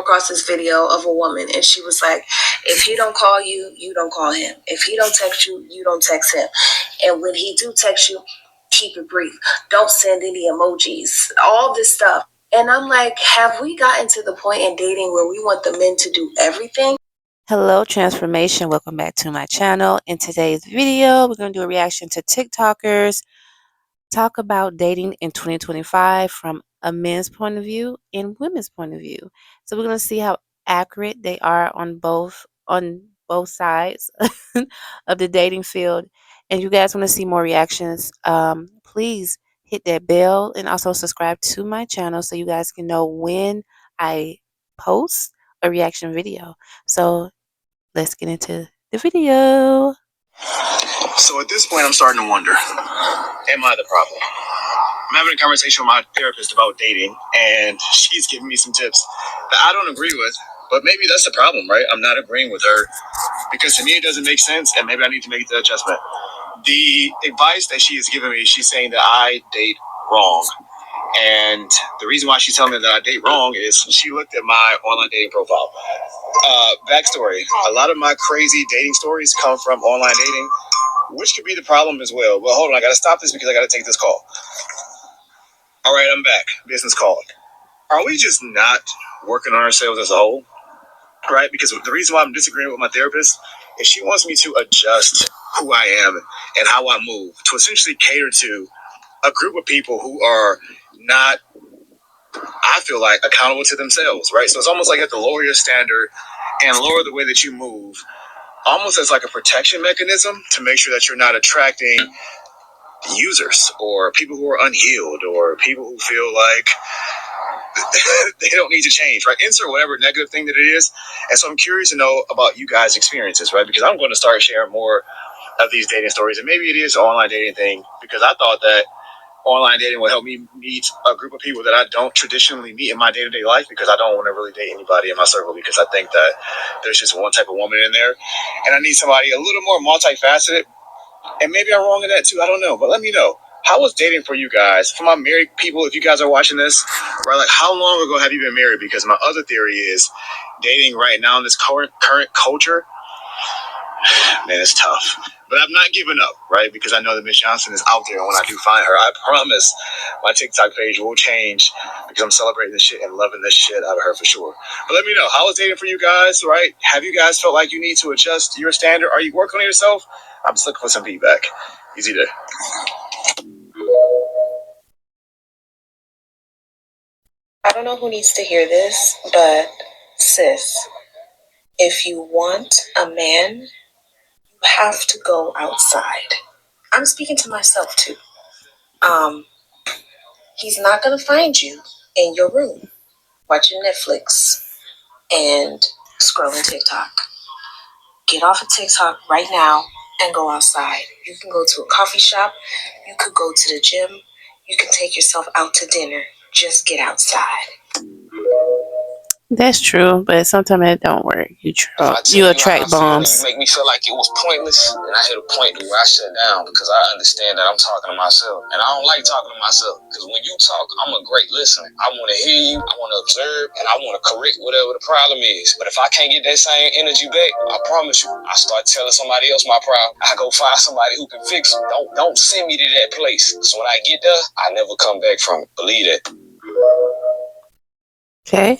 across this video of a woman, and she was like, if he don't call you, you don't call him. If he don't text you, you don't text him. And when he do text you, keep it brief. Don't send any emojis. All this stuff. And I'm like, have we gotten to the point in dating where we want the men to do everything? Hello, Transformation. Welcome back to my channel. In today's video, we're going to do a reaction to TikTokers talk about dating in 2025 from a men's point of view and women's point of view. So we're going to see how accurate they are on both sides of the dating field. And you guys want to see more reactions, please hit that bell and also subscribe to my channel so you guys can know when I post a reaction video. So let's get into the video. So at this point, I'm starting to wonder, am I the problem? I'm having a conversation with my therapist about dating, and she's giving me some tips that I don't agree with, but maybe that's the problem, right? I'm not agreeing with her because to me it doesn't make sense, and maybe I need to make the adjustment. The advice that she is giving me, she's saying that I date wrong. And the reason why she's telling me that I date wrong is she looked at my online dating profile. Backstory, a lot of my crazy dating stories come from online dating, which could be the problem as well. Well, hold on, I gotta stop this because I gotta take this call. All right, I'm back. Business call. Are we just not working on ourselves as a whole? Right? Because the reason why I'm disagreeing with my therapist is she wants me to adjust who I am and how I move to essentially cater to a group of people who are not, I feel like, accountable to themselves, right? So it's almost like you have to lower your standard and lower the way that you move, almost as like a protection mechanism to make sure that you're not attracting users or people who are unhealed or people who feel like they don't need to change, right? Insert whatever negative thing that it is. And so I'm curious to know about you guys' experiences, right? Because I'm going to start sharing more of these dating stories, and maybe it is an online dating thing because I thought that online dating will help me meet a group of people that I don't traditionally meet in my day-to-day life because I don't want to really date anybody in my circle because I think that there's just one type of woman in there and I need somebody a little more multifaceted, and maybe I'm wrong in that too, I don't know, but let me know. How was dating for you guys? For my married people, if you guys are watching this, right, like how long ago have you been married? Because my other theory is dating right now in this current culture, man, it's tough. But I'm not giving up, right? Because I know that Miss Johnson is out there, and when I do find her, I promise my TikTok page will change because I'm celebrating this shit and loving this shit out of her for sure. But let me know, how was dating for you guys, right? Have you guys felt like you need to adjust your standard? Are you working on yourself? I'm just looking for some feedback. Easy there. I don't know who needs to hear this, but sis, if you want a man, you have to go outside. I'm speaking to myself too. He's not gonna find you in your room watching Netflix and scrolling TikTok. Get off of TikTok right now and go outside. You can go to a coffee shop. You could go to the gym. You can take yourself out to dinner. Just get outside. That's true, but sometimes it don't work. You attract bombs. You make me feel like it was pointless, and I hit a point where I shut down because I understand that I'm talking to myself, and I don't like talking to myself because when you talk, I'm a great listener. I want to hear you, I want to observe, and I want to correct whatever the problem is. But if I can't get that same energy back, I promise you, I start telling somebody else my problem. I go find somebody who can fix it. Don't send me to that place. So when I get there, I never come back from it. Believe that. Okay.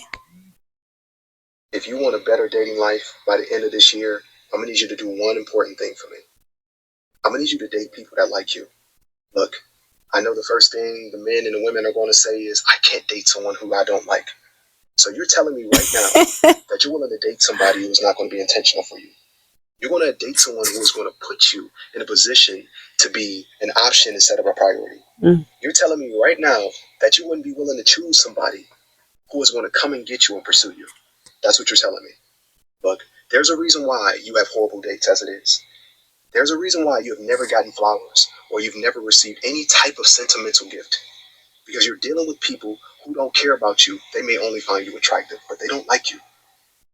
If you want a better dating life by the end of this year, I'm going to need you to do one important thing for me. I'm going to need you to date people that like you. Look, I know the first thing the men and the women are going to say is, I can't date someone who I don't like. So you're telling me right now that you're willing to date somebody who's not going to be intentional for you. You're going to date someone who is going to put you in a position to be an option instead of a priority. You're telling me right now that you wouldn't be willing to choose somebody who is going to come and get you and pursue you. That's what you're telling me. Look, there's a reason why you have horrible dates as it is. There's a reason why you have never gotten flowers or you've never received any type of sentimental gift. Because you're dealing with people who don't care about you. They may only find you attractive, but they don't like you.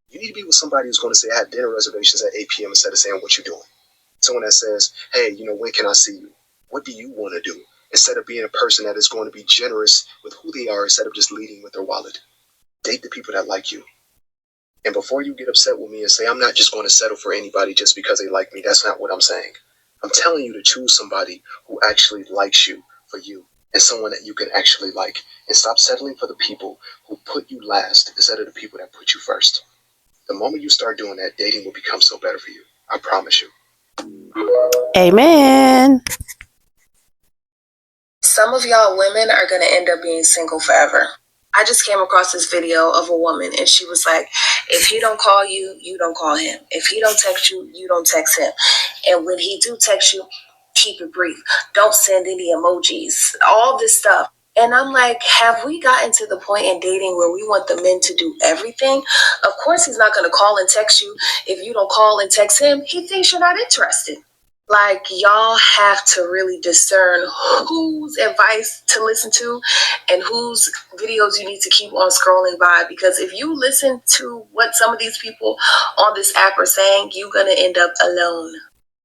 You need to be with somebody who's going to say, I have dinner reservations at 8 p.m. instead of saying what you're doing. Someone that says, hey, when can I see you? What do you want to do? Instead of being a person that is going to be generous with who they are instead of just leading with their wallet. Date the people that like you. And before you get upset with me and say, I'm not just going to settle for anybody just because they like me, that's not what I'm saying. I'm telling you to choose somebody who actually likes you for you and someone that you can actually like. And stop settling for the people who put you last instead of the people that put you first. The moment you start doing that, dating will become so better for you. I promise you. Amen. Some of y'all women are going to end up being single forever. I just came across this video of a woman and she was like, if he don't call you, you don't call him. If he don't text you, you don't text him. And when he do text you, keep it brief. Don't send any emojis, all this stuff. And I'm like, have we gotten to the point in dating where we want the men to do everything? Of course, he's not going to call and text you. If you don't call and text him, he thinks you're not interested. Like, y'all have to really discern whose advice to listen to and whose videos you need to keep on scrolling by. Because if you listen to what some of these people on this app are saying, you're going to end up alone.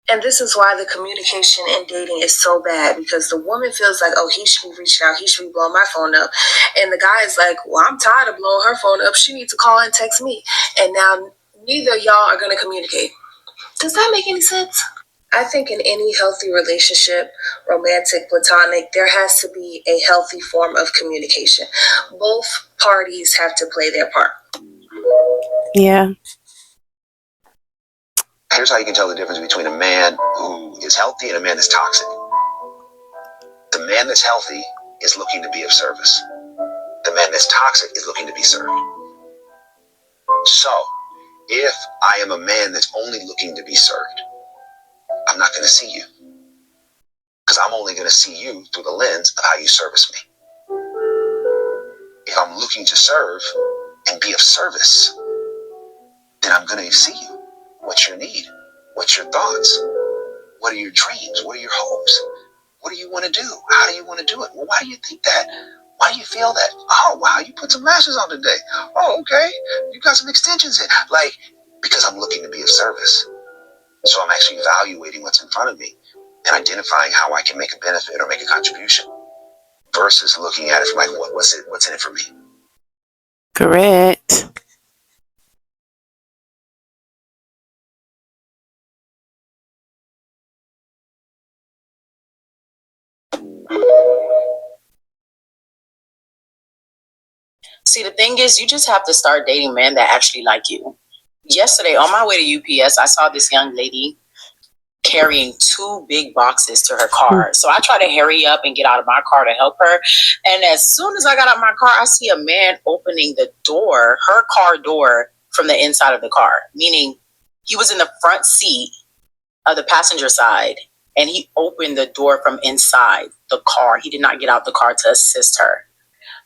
And this is why the communication in dating is so bad, because the woman feels like, oh, he should be reaching out. He should be blowing my phone up. And the guy is like, well, I'm tired of blowing her phone up. She needs to call and text me. And now neither of y'all are going to communicate. Does that make any sense? I think in any healthy relationship, romantic, platonic, there has to be a healthy form of communication. Both parties have to play their part. Yeah. Here's how you can tell the difference between a man who is healthy and a man that's toxic. The man that's healthy is looking to be of service. The man that's toxic is looking to be served. So, if I am a man that's only looking to be served, I'm not going to see you. Because I'm only going to see you through the lens of how you service me. If I'm looking to serve and be of service, then I'm going to see you. What's your need? What's your thoughts? What are your dreams? What are your hopes? What do you want to do? How do you want to do it? Well, why do you think that? Why do you feel that? Oh, wow, you put some lashes on today. Oh, okay. You got some extensions in. Like, because I'm looking to be of service. So I'm actually evaluating what's in front of me and identifying how I can make a benefit or make a contribution versus looking at it from like, what's in it for me? Correct. See, the thing is, you just have to start dating men that actually like you. Yesterday, on my way to UPS, I saw this young lady carrying 2 big boxes to her car. So I try to hurry up and get out of my car to help her. And as soon as I got out of my car, I see a man opening the door, her car door, from the inside of the car. Meaning he was in the front seat of the passenger side and he opened the door from inside the car. He did not get out the car to assist her.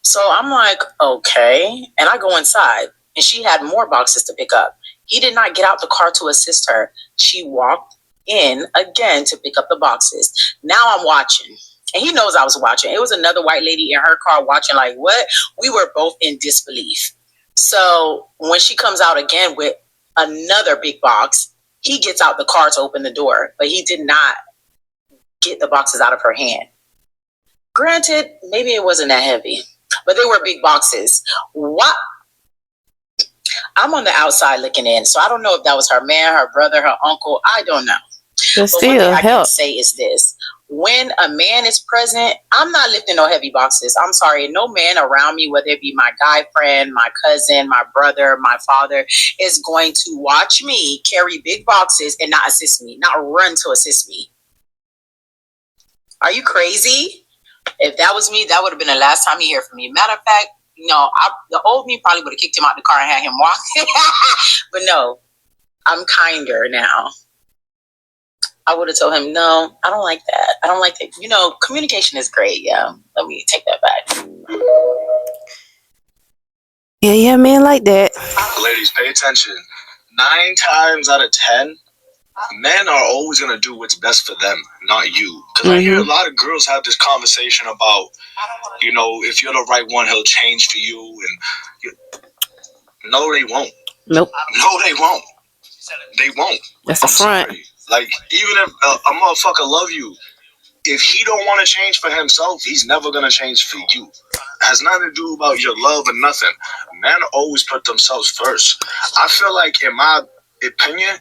So I'm like, okay. And I go inside and she had more boxes to pick up. He did not get out the car to assist her. She walked in again to pick up the boxes. Now I'm watching. And he knows I was watching. It was another white lady in her car watching like, what? We were both in disbelief. So when she comes out again with another big box, he gets out the car to open the door. But he did not get the boxes out of her hand. Granted, maybe it wasn't that heavy, but they were big boxes. What? I'm on the outside looking in, so I don't know if that was her man, her brother, her uncle. I don't know. But still, one thing I can say is this. When a man is present, I'm not lifting no heavy boxes. I'm sorry. No man around me, whether it be my guy friend, my cousin, my brother, my father, is going to watch me carry big boxes and not assist me, not run to assist me. Are you crazy? If that was me, that would have been the last time you hear from me. Matter of fact, the old me probably would have kicked him out the car and had him walk. But no, I'm kinder now. I would have told him, no, I don't like that. I don't like that. Communication is great. Yeah. Let me take that back. Yeah, men like that. Ladies, pay attention. 9 times out of 10, men are always going to do what's best for them, not you. Because I hear a lot of girls have this conversation about, if you're the right one, he'll change for you. No, they won't. Nope. No, they won't. They won't. That's a front. Sorry. Like, even if a motherfucker love you, if he don't want to change for himself, he's never going to change for you. has nothing to do about your love or nothing. Men always put themselves first. I feel like, in my opinion,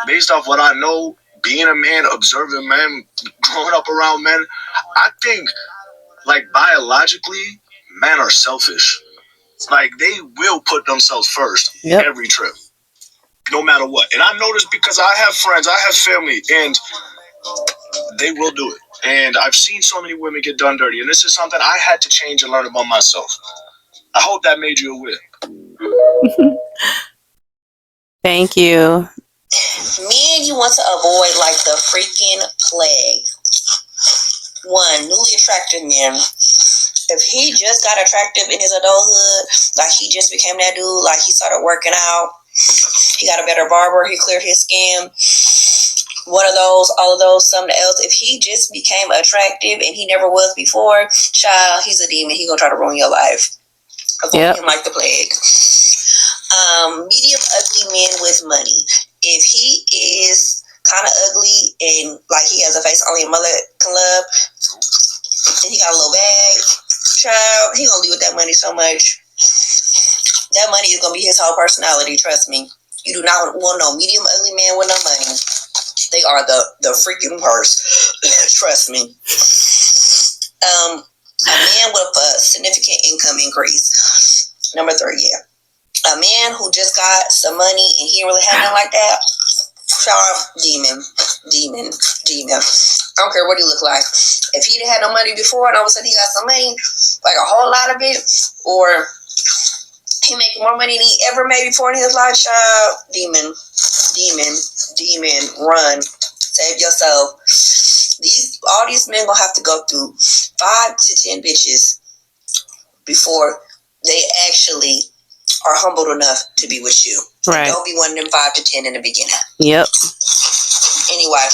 based off what I know, being a man, observing men, growing up around men, I think, like, biologically, men are selfish. Like, they will put themselves first every trip, no matter what. And I know this because I have friends, I have family, and they will do it. And I've seen so many women get done dirty, and this is something I had to change and learn about myself. I hope that made you aware. Thank you. Men you want to avoid like the freaking plague. One, newly attractive men. If he just got attractive in his adulthood, like he just became that dude, like he started working out, he got a better barber, he cleared his skin, one of those, all of those, something else. If he just became attractive and he never was before, child, he's a demon. He gonna try to ruin your life. Avoid him like the plague. Medium ugly men with money. If he is kind of ugly and like he has a face only a mother can love, and he got a little bag, child, he gonna leave with that money so much. That money is gonna be his whole personality. Trust me. You do not want no medium ugly man with no money. They are the freaking worst. Trust me. A man with a significant income increase. Number 3, yeah. A man who just got some money and he really had nothing like that. Demon. I don't care what he look like. If he didn't have no money before and all of a sudden he got some money, like a whole lot of it, or he making more money than he ever made before in his life, child, demon, run, save yourself. All these men gonna have to go through 5 to 10 bitches before they actually are humbled enough to be with you. Right. Don't be one of them 5 to 10 in the beginning. Yep. Anyway.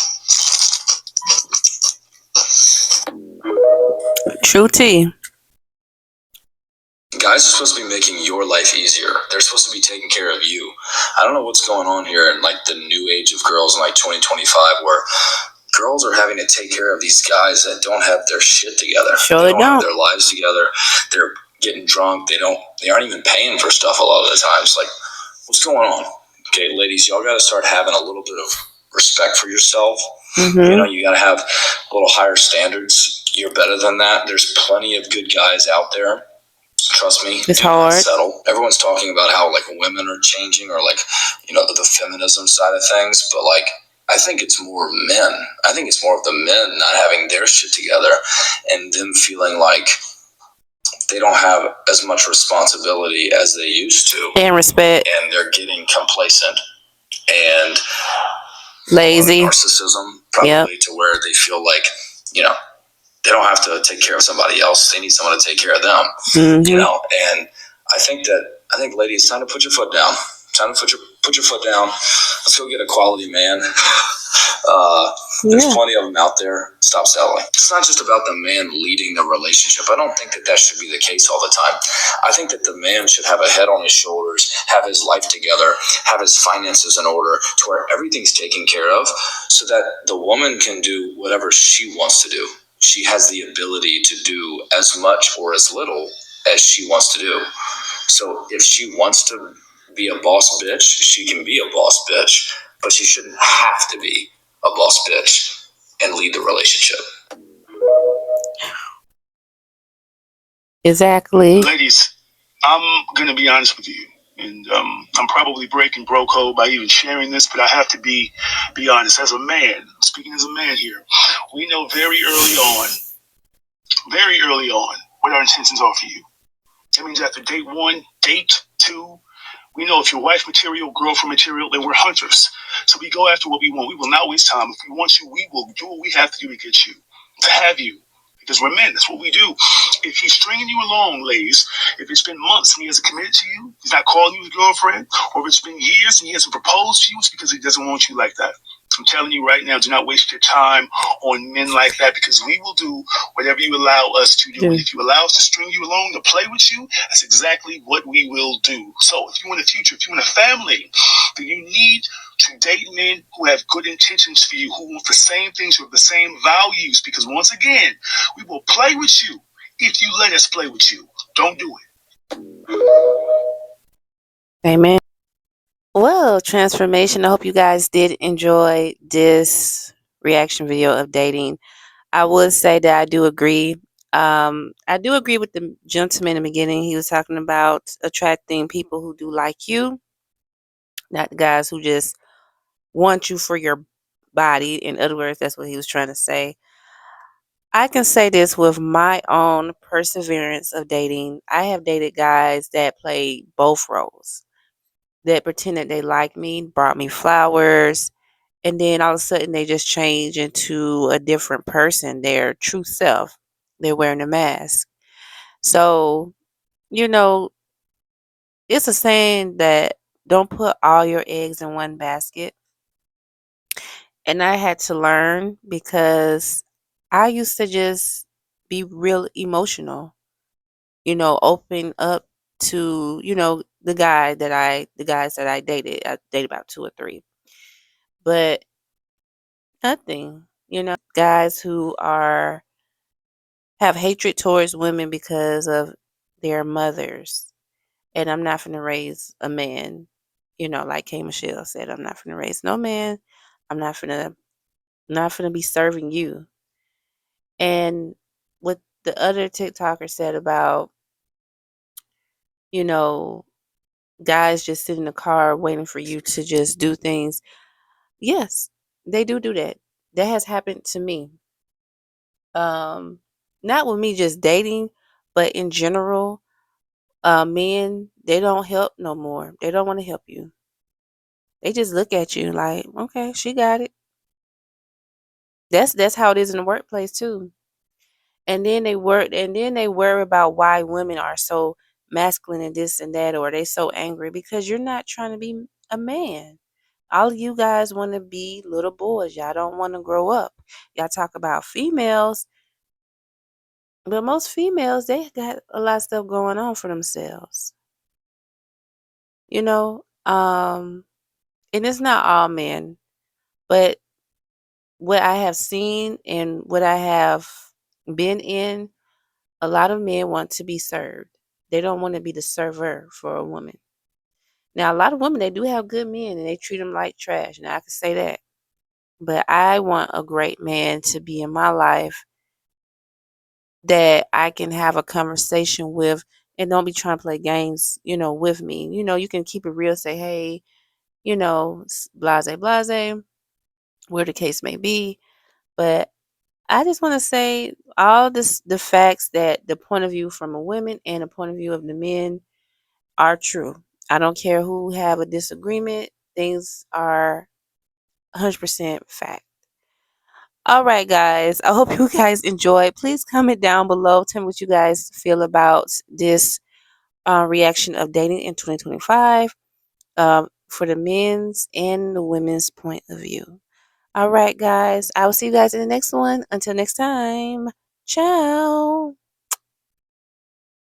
True tea. Guys are supposed to be making your life easier. They're supposed to be taking care of you. I don't know what's going on here in like the new age of girls in like 2025 where girls are having to take care of these guys that don't have their shit together. Sure they don't have their lives together. They're getting drunk. They aren't even paying for stuff a lot of the times. Like, what's going on? Okay, ladies, y'all got to start having a little bit of respect for yourself. Mm-hmm. You know, you got to have a little higher standards. You're better than that. There's plenty of good guys out there. Trust me, it's hard. Settle. Everyone's talking about how like women are changing or like, you know, the feminism side of things, but like I think it's more men. I think it's more of the men not having their shit together and them feeling like they don't have as much responsibility as they used to. And respect. And they're getting complacent and lazy. Narcissism, probably to where they feel like, you know, they don't have to take care of somebody else. They need someone to take care of them. Mm-hmm. You know, and I think lady, it's time to put your foot down. Time to put your foot down. Let's go get a quality man. There's plenty of them out there. Stop settling. It's not just about the man leading the relationship. I don't think that should be the case all the time. I think that the man should have a head on his shoulders, have his life together, have his finances in order to where everything's taken care of so that the woman can do whatever she wants to do. She has the ability to do as much or as little as she wants to do. So if she wants to be a boss bitch, she can be a boss bitch, but she shouldn't have to be a boss bitch and lead the relationship. Exactly. Ladies, I'm going to be honest with you. And I'm probably breaking bro code by even sharing this, but I have to be honest. As a man, speaking as a man here, we know very early on, what our intentions are for you. That means after date 1, date 2, we know if you're wife material, girlfriend material, then we're hunters. So we go after what we want. We will not waste time. If we want you, we will do what we have to do to get you, to have you. Because we're men, that's what we do. If he's stringing you along, ladies, if it's been months and he hasn't committed to you, he's not calling you his girlfriend, or if it's been years and he hasn't proposed to you, it's because he doesn't want you like that. I'm telling you right now, do not waste your time on men like that, because we will do whatever you allow us to do. And if you allow us to string you along, to play with you, that's exactly what we will do. So if you want a future, if you want a family, then you need to date men who have good intentions for you, who want the same things, who have the same values, because once again, we will play with you if you let us play with you. Don't do it. Amen. Well, transformation. I hope you guys did enjoy this reaction video of dating. I would say that I do agree. I do agree with the gentleman in the beginning. He was talking about attracting people who do like you, not the guys who just want you for your body. In other words, that's what he was trying to say. I can say this with my own perseverance of dating. I have dated guys that play both roles, that pretended they liked me, brought me flowers, and then all of a sudden they just change into a different person, their true self. They're wearing a mask. So, you know, it's a saying that don't put all your eggs in one basket. And I had to learn because I used to just be real emotional, open up to, the guys that I dated. I dated about two or three. But nothing, guys who have hatred towards women because of their mothers. And I'm not going to raise a man, like K Michelle said, I'm not going to raise no man. I'm not going to be serving you. And what the other TikToker said about, you know, guys just sit in the car waiting for you to just do things. Yes, they do that. That has happened to me. Not with me just dating, but in general, men, they don't help no more. They don't want to help you. They just look at you like, okay, she got it. That's how it is in the workplace too. And then they worry about why women are so masculine and this and that, or they so angry because you're not trying to be a man. All of you guys want to be little boys. Y'all don't want to grow up. Y'all talk about females, but most females, they got a lot of stuff going on for themselves. You know, and it's not all men, but what I have seen and what I have been in, a lot of men want to be served. They don't want to be the server for a woman. Now, a lot of women, they do have good men and they treat them like trash. Now, I can say that. But I want a great man to be in my life that I can have a conversation with and don't be trying to play games, with me. You can keep it real, say, hey, blase, blase, where the case may be. But I just want to say all the facts that the point of view from a woman and the point of view of the men are true. I don't care who have a disagreement. Things are 100% fact. All right, guys. I hope you guys enjoyed. Please comment down below. Tell me what you guys feel about this reaction of dating in 2025 for the men's and the women's point of view. All right, guys. I will see you guys in the next one. Until next time. Ciao.